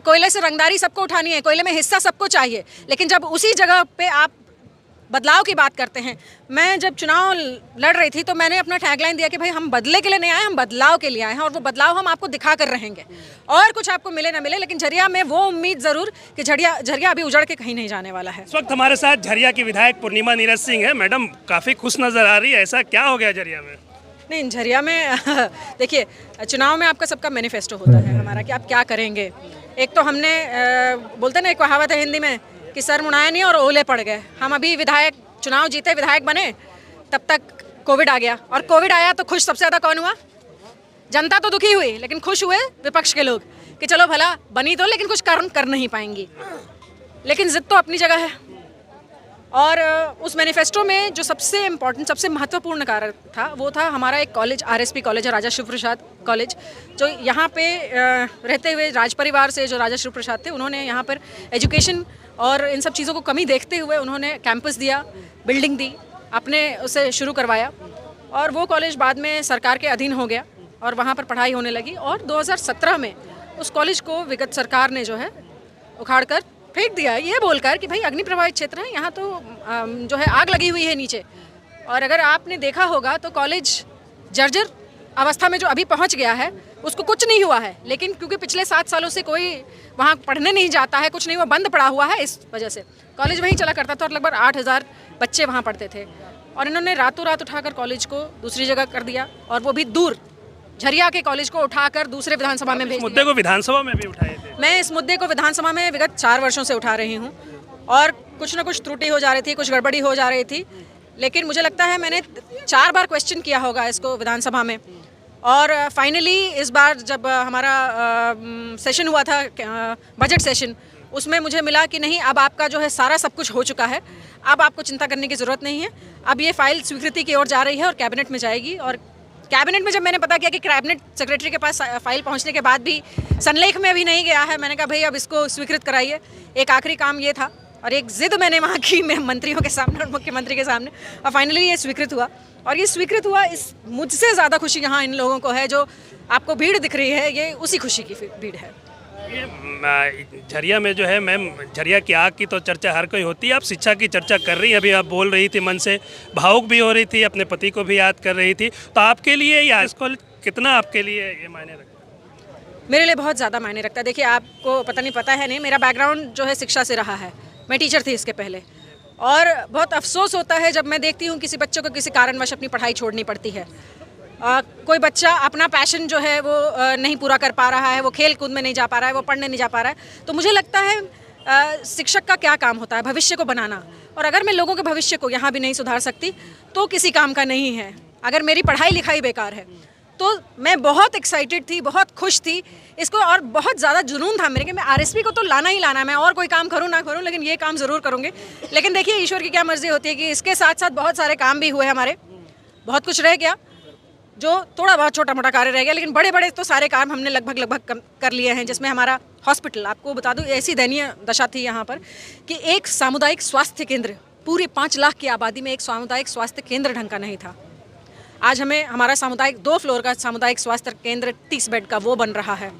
कोयले से रंगदारी सबको उठानी है, कोयले में हिस्सा सबको चाहिए, लेकिन जब उसी जगह पे आप बदलाव की बात करते हैं। मैं जब चुनाव लड़ रही थी तो मैंने अपना टैगलाइन दिया कि भाई हम बदले के लिए नहीं आए, हम बदलाव के लिए आए हैं, और वो बदलाव हम आपको दिखा कर रहेंगे, और कुछ आपको मिले ना मिले, लेकिन झरिया में वो उम्मीद ज़रूर कि झरिया अभी उजड़ के कहीं नहीं जाने वाला है। इस वक्त हमारे साथ झरिया की विधायक पूर्णिमा नीरज सिंह है। मैडम काफ़ी खुश नज़र आ रही है, ऐसा क्या हो गया झरिया में? नहीं, झरिया में देखिए, चुनाव में आपका सबका मैनिफेस्टो होता है हमारा कि आप क्या करेंगे। एक तो हमने बोलते ना, एक कहावत है हिंदी में कि सर मुड़ाया नहीं और ओले पड़ गए। हम अभी विधायक चुनाव जीते, विधायक बने, तब तक कोविड आ गया, और कोविड आया तो खुश सबसे ज़्यादा कौन हुआ? जनता तो दुखी हुई, लेकिन खुश हुए विपक्ष के लोग कि चलो भला बनी तो, लेकिन कुछ कर नहीं पाएंगी। लेकिन जिद तो अपनी जगह है, और उस मैनिफेस्टो में जो सबसे इम्पोर्टेंट, सबसे महत्वपूर्ण कार्य था वो था हमारा एक कॉलेज, आरएसपी कॉलेज है, राजा शिव प्रसाद कॉलेज, जो यहाँ पे रहते हुए राज परिवार से जो राजा शिव प्रसाद थे, उन्होंने यहाँ पर एजुकेशन और इन सब चीज़ों को कमी देखते हुए उन्होंने कैंपस दिया, बिल्डिंग दी, अपने उसे शुरू करवाया, और वो कॉलेज बाद में सरकार के अधीन हो गया और वहाँ पर पढ़ाई होने लगी। और 2017 में उस कॉलेज को विगत सरकार ने जो है उखाड़ कर फेंक दिया, ये बोलकर कि भाई अग्नि प्रभावित क्षेत्र है, यहाँ तो जो है आग लगी हुई है नीचे। और अगर आपने देखा होगा तो कॉलेज जर्जर अवस्था में जो अभी पहुँच गया है, उसको कुछ नहीं हुआ है, लेकिन क्योंकि पिछले 7 सालों से कोई वहाँ पढ़ने नहीं जाता है, कुछ नहीं, वो बंद पड़ा हुआ है, इस वजह से कॉलेज वहीं चला करता था और लगभग 8000 बच्चे वहाँ पढ़ते थे। और इन्होंने रातों रात उठाकर कॉलेज को दूसरी जगह कर दिया, और वो भी दूर, झरिया के कॉलेज को उठाकर दूसरे विधानसभा में भेज दिया। मुद्दे को विधानसभा में भी उठाए थे? मैं इस मुद्दे को विधानसभा में विगत 4 वर्षों से उठा रही हूँ, और कुछ ना कुछ त्रुटि हो जा रही थी, कुछ गड़बड़ी हो जा रही थी, लेकिन मुझे लगता है मैंने 4 बार क्वेश्चन किया होगा इसको विधानसभा में। और फाइनली इस बार जब हमारा सेशन हुआ था, बजट सेशन, उसमें मुझे मिला कि नहीं, अब आपका जो है सारा सब कुछ हो चुका है, अब आपको चिंता करने की ज़रूरत नहीं है। अब ये फाइल स्वीकृति की ओर जा रही है और कैबिनेट में जाएगी। और कैबिनेट में जब मैंने पता किया कि कैबिनेट सेक्रेटरी के पास फाइल पहुंचने के बाद भी संलेख में अभी नहीं गया है, मैंने कहा भाई अब इसको स्वीकृत कराइए। एक आखिरी काम ये था, और एक जिद मैंने वहाँ की मंत्रियों के सामने और मुख्यमंत्री के सामने, और फाइनली ये स्वीकृत हुआ। और ये स्वीकृत हुआ, इस मुझसे ज़्यादा खुशी यहाँ इन लोगों को है, जो आपको भीड़ दिख रही है, ये उसी खुशी की भीड़ है। ये झरिया में जो है मैम, झरिया की आग की तो चर्चा हर कोई होती है, आप शिक्षा की चर्चा कर रही हैं, अभी आप बोल रही थी, मन से भावुक भी हो रही थी, अपने पति को भी याद कर रही थी, तो आपके लिए या इसको कितना आपके लिए ये मायने रखता है? मेरे लिए बहुत ज़्यादा मायने रखता है। देखिए, आपको पता नहीं, पता है नहीं, मेरा बैकग्राउंड जो है शिक्षा से रहा है, मैं टीचर थी इसके पहले, और बहुत अफसोस होता है जब मैं देखती हूँ किसी बच्चों को किसी कारणवश अपनी पढ़ाई छोड़नी पड़ती है। कोई बच्चा अपना पैशन जो है वो नहीं पूरा कर पा रहा है, वो खेल कूद में नहीं जा पा रहा है, वो पढ़ने नहीं जा पा रहा है। तो मुझे लगता है शिक्षक का क्या काम होता है, भविष्य को बनाना, और अगर मैं लोगों के भविष्य को यहाँ भी नहीं सुधार सकती तो किसी काम का नहीं है। अगर मेरी पढ़ाई लिखाई बेकार है, तो मैं बहुत एक्साइटेड थी, बहुत खुश थी इसको, और बहुत ज़्यादा जुनून था मेरे कि मैं आरएसपी को तो लाना ही लाना है, मैं और कोई काम करूँ ना करूँ, लेकिन ये काम ज़रूर करूँगी। लेकिन देखिए, ईश्वर की क्या मर्ज़ी होती है कि इसके साथ साथ बहुत सारे काम भी हुए हमारे, बहुत कुछ रह गया, जो थोड़ा बहुत छोटा मोटा कार्य रह गया, लेकिन बड़े बड़े तो सारे काम हमने लगभग कर लिए हैं। जिसमें हमारा हॉस्पिटल, आपको बता दूं, ऐसी दयनीय दशा थी यहाँ पर कि एक सामुदायिक स्वास्थ्य केंद्र, पूरी 5 लाख की आबादी में एक सामुदायिक स्वास्थ्य केंद्र ढंग का नहीं था। आज हमें हमारा सामुदायिक 2 फ्लोर का सामुदायिक स्वास्थ्य केंद्र 30 बेड का वो बन रहा है।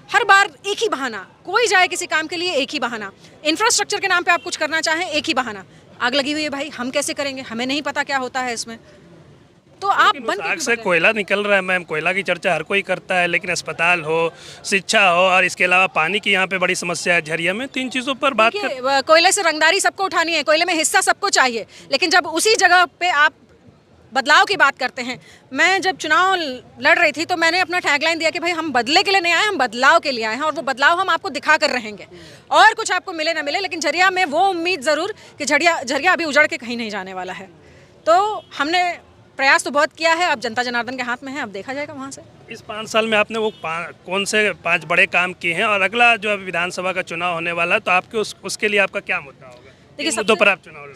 हर बार एक ही बहाना, कोई जाए किसी काम के लिए एक ही बहाना, इंफ्रास्ट्रक्चर के नाम पे आप कुछ करना चाहें एक ही बहाना, आग लगी हुई है भाई, हम कैसे करेंगे, हमें नहीं पता क्या होता है इसमें। तो आप आग से कोयला निकल रहा है मैम, कोयला की चर्चा हर कोई करता है, लेकिन अस्पताल हो, शिक्षा हो, और इसके अलावा पानी की यहाँ पे बड़ी समस्या है झरिया में। 3 चीज़ों पर बात कर। कोयले से रंगदारी सबको उठानी है, कोयले में हिस्सा सबको चाहिए, लेकिन जब उसी जगह पे आप बदलाव की बात करते हैं। मैं जब चुनाव लड़ रही थी तो मैंने अपना टैगलाइन दिया कि भाई हम बदले के लिए नहीं आए, हम बदलाव के लिए आए हैं, और वो बदलाव हम आपको दिखा कर रहेंगे, और कुछ आपको मिले ना मिले, लेकिन झरिया में वो उम्मीद ज़रूर कि झरिया अभी उजड़ के कहीं नहीं जाने वाला है। तो हमने प्रयास तो बहुत किया है, अब जनता जनार्दन के हाथ में है, अब देखा जाएगा वहाँ से। इस 5 साल में आपने वो कौन से 5 बड़े काम किए हैं, और अगला जो अभी विधानसभा का चुनाव होने वाला है, तो आपके उसके लिए आपका क्या मुद्दा होगा? देखिए,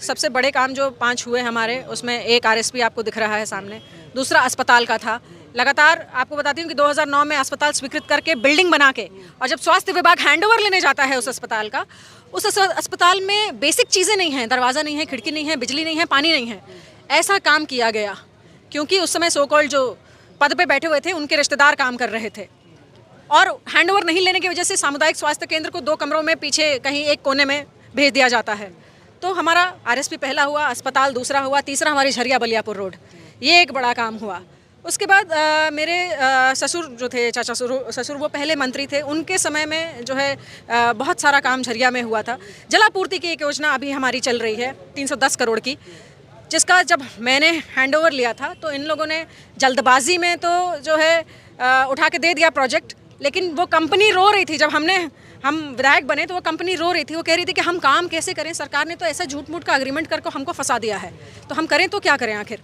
सबसे बड़े काम जो 5 हुए हमारे, उसमें एक आरएसपी आपको दिख रहा है सामने, दूसरा अस्पताल का था। लगातार आपको बताती हूँ कि 2009 में अस्पताल स्वीकृत करके बिल्डिंग बना के, और जब स्वास्थ्य विभाग हैंडओवर लेने जाता है उस अस्पताल का, उस अस्पताल में बेसिक चीज़ें नहीं हैं, दरवाज़ा नहीं है, खिड़की नहीं है, बिजली नहीं है, पानी नहीं है। ऐसा काम किया गया क्योंकि उस समय सो कॉल्ड जो पद पे बैठे हुए थे उनके रिश्तेदार काम कर रहे थे। और हैंडओवर नहीं लेने की वजह से सामुदायिक स्वास्थ्य केंद्र को 2 कमरों में पीछे कहीं एक कोने में भेज दिया जाता है। तो हमारा आरएसपी पहला हुआ, अस्पताल दूसरा हुआ, तीसरा हमारी झरिया बलियापुर रोड, ये एक बड़ा काम हुआ। उसके बाद मेरे ससुर जो थे, चाचा ससुर वो पहले मंत्री थे, उनके समय में जो है बहुत सारा काम झरिया में हुआ था। जलापूर्ति की एक योजना अभी हमारी चल रही है 310 करोड़ की, जिसका जब मैंने हैंडओवर लिया था तो इन लोगों ने जल्दबाजी में तो जो है उठा के दे दिया प्रोजेक्ट, लेकिन वो कंपनी रो रही थी। जब हम विधायक बने तो वो कंपनी रो रही थी, वो कह रही थी कि हम काम कैसे करें, सरकार ने तो ऐसा झूठ मूठ का एग्रीमेंट करके हमको फंसा दिया है, तो हम करें तो क्या करें। आखिर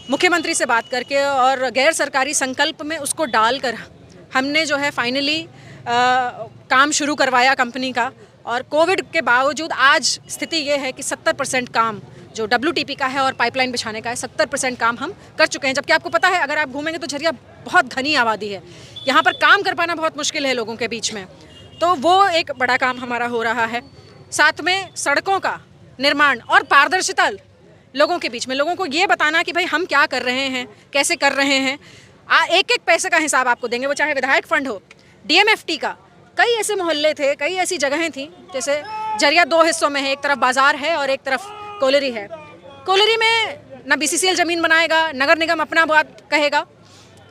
मुख्यमंत्री से बात करके और गैर सरकारी संकल्प में उसको डालकर हमने जो है फाइनली काम शुरू करवाया कंपनी का। और कोविड के बावजूद आज स्थिति ये है कि 70% काम जो WTP का है और पाइपलाइन बिछाने का है, 70% काम हम कर चुके हैं। जबकि आपको पता है, अगर आप घूमेंगे तो झरिया बहुत घनी आबादी है, यहाँ पर काम कर पाना बहुत मुश्किल है लोगों के बीच में। तो वो एक बड़ा काम हमारा हो रहा है। साथ में सड़कों का निर्माण और पारदर्शिता लोगों के बीच में, लोगों को ये बताना कि भाई हम क्या कर रहे हैं, कैसे कर रहे हैं। एक एक पैसे का हिसाब आपको देंगे, वो चाहे विधायक फंड हो, DMFT का। कई ऐसे मोहल्ले थे, कई ऐसी जगहें थी, जैसे झरिया 2 हिस्सों में है, एक तरफ बाजार है और एक तरफ कोलरी है। कोलरी में ना BCCL ज़मीन बनाएगा, नगर निगम अपना बात कहेगा।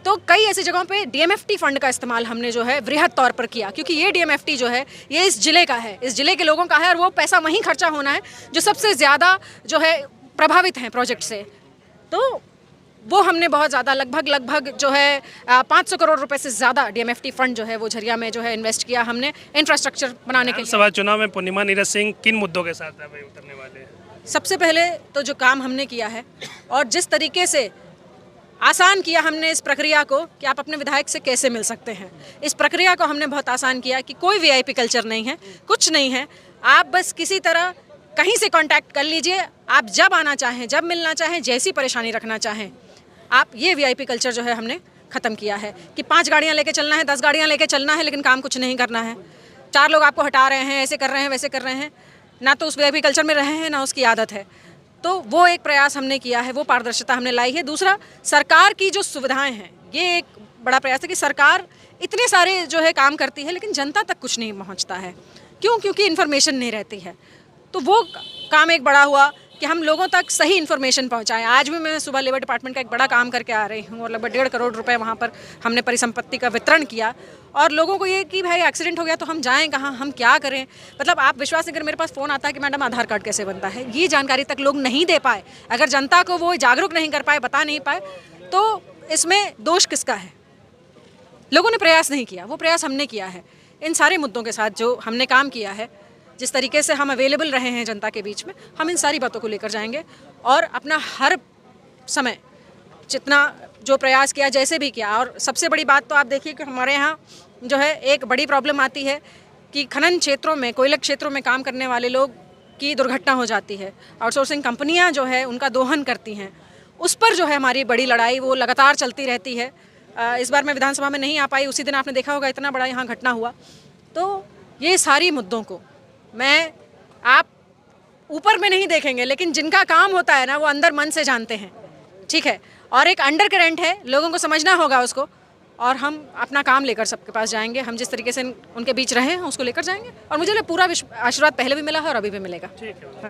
तो कई ऐसी जगहों पे DMFT फंड का इस्तेमाल हमने जो है वृहद तौर पर किया, क्योंकि ये DMFT जो है ये इस ज़िले का है, इस ज़िले के लोगों का है, और वो पैसा वहीं खर्चा होना है जो सबसे ज़्यादा जो है प्रभावित हैं प्रोजेक्ट से। तो वो हमने बहुत ज़्यादा लगभग जो है 500 करोड़ रुपए से ज़्यादा DMFT फंड जो है वो झरिया में जो है इन्वेस्ट किया हमने इंफ्रास्ट्रक्चर बनाने के लिए। सभा चुनाव में पूर्णिमा नीरज सिंह किन मुद्दों के साथ उतरने वाले हैं? सबसे पहले तो जो काम हमने किया है और जिस तरीके से आसान किया हमने इस प्रक्रिया को कि आप अपने विधायक से कैसे मिल सकते हैं, इस प्रक्रिया को हमने बहुत आसान किया कि कोई VIP कल्चर नहीं है, कुछ नहीं है। आप बस किसी तरह कहीं से कांटेक्ट कर लीजिए, आप जब आना चाहें, जब मिलना चाहें, जैसी परेशानी रखना चाहें आप, ये VIP कल्चर जो है हमने ख़त्म किया है कि 5 गाड़ियाँ लेके चलना है, 10 गाड़ियाँ लेके चलना है, लेकिन काम कुछ नहीं करना है। 4 लोग आपको हटा रहे हैं, ऐसे कर रहे हैं, वैसे कर रहे हैं, ना तो उस VIP कल्चर में रहे हैं, ना उसकी आदत है। तो वो एक प्रयास हमने किया है, वो पारदर्शिता हमने लाई है। दूसरा, सरकार की जो सुविधाएं हैं, ये एक बड़ा प्रयास है कि सरकार इतने सारे जो है काम करती है, लेकिन जनता तक कुछ नहीं पहुंचता है। क्यों? क्योंकि इन्फॉर्मेशन नहीं रहती है। तो वो काम एक बड़ा हुआ कि हम लोगों तक सही इन्फॉर्मेशन पहुंचाएं। आज भी मैं सुबह लेबर डिपार्टमेंट का एक बड़ा काम करके आ रही हूँ और लगभग 1.5 करोड़ रुपए वहाँ पर हमने परिसंपत्ति का वितरण किया। और लोगों को ये कि भाई एक्सीडेंट हो गया तो हम जाएं कहाँ, हम क्या करें। मतलब आप विश्वास नहीं करें, मेरे पास फ़ोन आता है कि मैडम आधार कार्ड कैसे बनता है, ये जानकारी तक लोग नहीं दे पाए। अगर जनता को वो जागरूक नहीं कर पाए, बता नहीं पाए, तो इसमें दोष किसका है? लोगों ने प्रयास नहीं किया, वो प्रयास हमने किया है। इन सारे मुद्दों के साथ जो हमने काम किया है, जिस तरीके से हम अवेलेबल रहे हैं जनता के बीच में, हम इन सारी बातों को लेकर जाएंगे और अपना हर समय जितना जो प्रयास किया, जैसे भी किया। और सबसे बड़ी बात तो आप देखिए कि हमारे यहाँ जो है एक बड़ी प्रॉब्लम आती है कि खनन क्षेत्रों में, कोयलक क्षेत्रों में काम करने वाले लोग की दुर्घटना हो जाती है। आउटसोर्सिंग कंपनियाँ जो है उनका दोहन करती हैं, उस पर जो है हमारी बड़ी लड़ाई वो लगातार चलती रहती है। इस बार मैं विधानसभा में नहीं आ पाई, उसी दिन आपने देखा होगा इतना बड़ा यहाँ घटना हुआ। तो ये सारी मुद्दों को आप ऊपर में नहीं देखेंगे, लेकिन जिनका काम होता है ना, वो अंदर मन से जानते हैं, ठीक है। और एक अंडर करंट है, लोगों को समझना होगा उसको, और हम अपना काम लेकर सबके पास जाएंगे। हम जिस तरीके से उनके बीच रहे हैं उसको लेकर जाएंगे, और मुझे पूरा आशीर्वाद पहले भी मिला है और अभी भी मिलेगा। ठीक है।